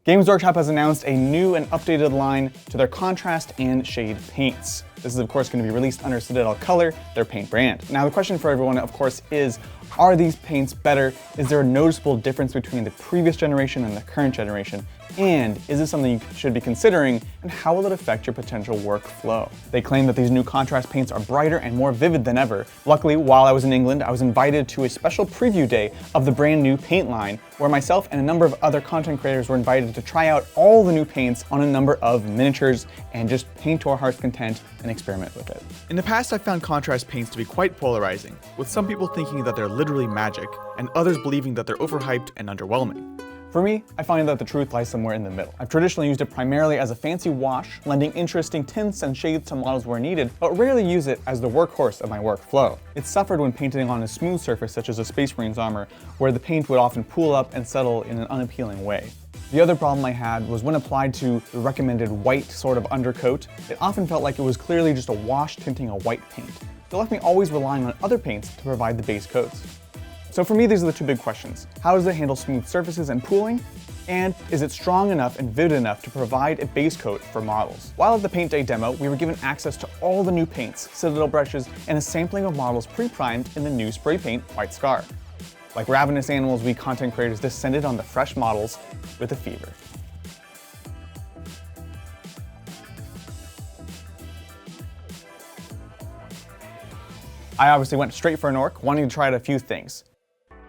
Games Workshop has announced a new and updated line to their contrast and shade paints. This is of course going to be released under Citadel Color, their paint brand. Now the question for everyone of course is, are these paints better? Is there a noticeable difference between the previous generation and the current generation? And is this something you should be considering, and how will it affect your potential workflow? They claim that these new contrast paints are brighter and more vivid than ever. Luckily, while I was in England, I was invited to a special preview day of the brand new paint line, where myself and a number of other content creators were invited to try out all the new paints on a number of miniatures and just paint to our heart's content and experiment with it. In the past, I've found contrast paints to be quite polarizing, with some people thinking that they're literally magic, and others believing that they're overhyped and underwhelming. For me, I find that the truth lies somewhere in the middle. I've traditionally used it primarily as a fancy wash, lending interesting tints and shades to models where needed, but rarely use it as the workhorse of my workflow. It suffered when painting on a smooth surface such as a Space Marine's armor, where the paint would often pool up and settle in an unappealing way. The other problem I had was when applied to the recommended white sort of undercoat, it often felt like it was clearly just a wash tinting a white paint. It left me always relying on other paints to provide the base coats. So for me, these are the two big questions. How does it handle smooth surfaces and pooling? And is it strong enough and vivid enough to provide a base coat for models? While at the Paint Day demo, we were given access to all the new paints, Citadel brushes, and a sampling of models pre-primed in the new spray paint White Scar. Like ravenous animals, we content creators descended on the fresh models with a fever. I obviously went straight for an orc, wanting to try out a few things.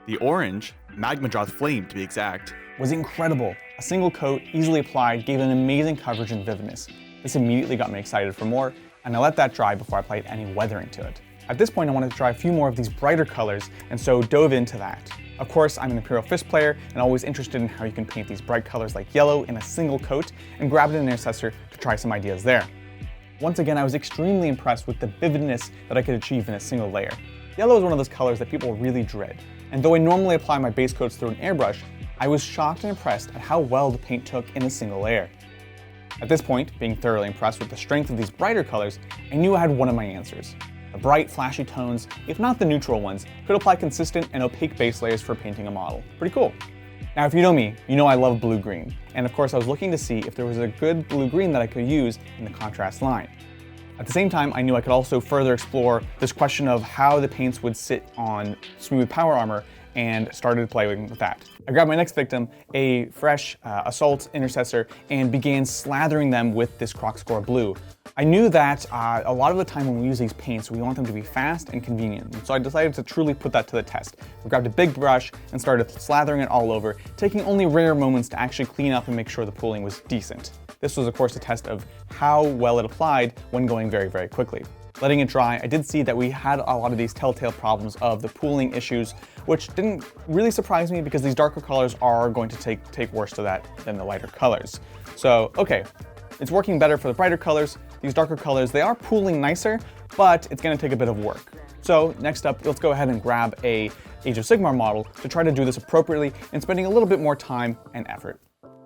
The orange, Magma Drought Flame to be exact, was incredible. A single coat, easily applied, gave an amazing coverage and vividness. This immediately got me excited for more, and I let that dry before I applied any weathering to it. At this point, I wanted to try a few more of these brighter colors, and so dove into that. Of course, I'm an Imperial Fist player, and always interested in how you can paint these bright colors like yellow in a single coat, and grabbed an intercessor to try some ideas there. Once again, I was extremely impressed with the vividness that I could achieve in a single layer. Yellow is one of those colors that people really dread, and though I normally apply my base coats through an airbrush, I was shocked and impressed at how well the paint took in a single layer. At this point, being thoroughly impressed with the strength of these brighter colors, I knew I had one of my answers. The bright, flashy tones, if not the neutral ones, could apply consistent and opaque base layers for painting a model. Pretty cool. Now, if you know me, you know I love blue-green, and of course I was looking to see if there was a good blue-green that I could use in the contrast line. At the same time, I knew I could also further explore this question of how the paints would sit on smooth power armor, and started playing with that. I grabbed my next victim, a fresh Assault Intercessor, and began slathering them with this Croc Score Blue. I knew that a lot of the time when we use these paints, we want them to be fast and convenient, and so I decided to truly put that to the test. I grabbed a big brush and started slathering it all over, taking only rare moments to actually clean up and make sure the pooling was decent. This was of course a test of how well it applied when going very, very quickly. Letting it dry, I did see that we had a lot of these telltale problems of the pooling issues, which didn't really surprise me because these darker colors are going to take worse to that than the lighter colors. So, okay, it's working better for the brighter colors. These darker colors, they are pooling nicer, but it's gonna take a bit of work. So next up, let's go ahead and grab a Age of Sigmar model to try to do this appropriately and spending a little bit more time and effort.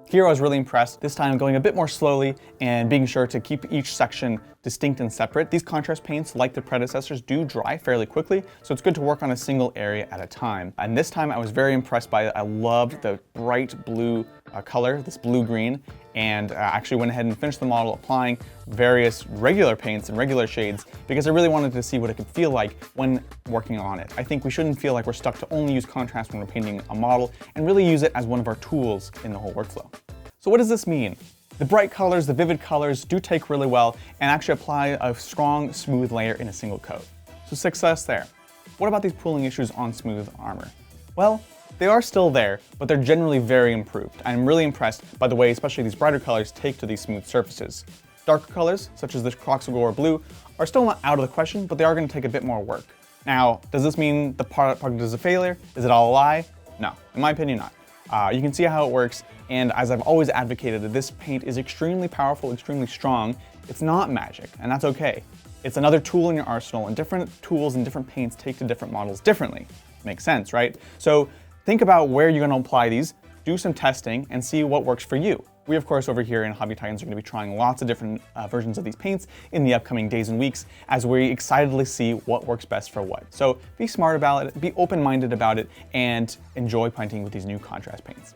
Here I was really impressed, this time going a bit more slowly and being sure to keep each section distinct and separate. These contrast paints, like the predecessors, do dry fairly quickly, so it's good to work on a single area at a time. And this time I was very impressed by it. I loved the bright blue color, this blue-green, and actually went ahead and finished the model applying various regular paints and regular shades because I really wanted to see what it could feel like when working on it. I think we shouldn't feel like we're stuck to only use contrast when we're painting a model and really use it as one of our tools in the whole workflow. So what does this mean? The bright colors, the vivid colors do take really well and actually apply a strong, smooth layer in a single coat. So success there. What about these pooling issues on smooth armor? Well, they are still there, but they're generally very improved. I'm really impressed by the way especially these brighter colors take to these smooth surfaces. Darker colors, such as this Croc Score Blue, are still not out of the question, but they are going to take a bit more work. Now, does this mean the product is a failure? Is it all a lie? No, in my opinion, not. You can see how it works, and as I've always advocated, this paint is extremely powerful, extremely strong. It's not magic, and that's okay. It's another tool in your arsenal, and different tools and different paints take to different models differently. Makes sense, right? So think about where you're going to apply these, do some testing, and see what works for you. We, of course, over here in Hobby Titans are going to be trying lots of different versions of these paints in the upcoming days and weeks as we excitedly see what works best for what. So be smart about it, be open-minded about it, and enjoy painting with these new contrast paints.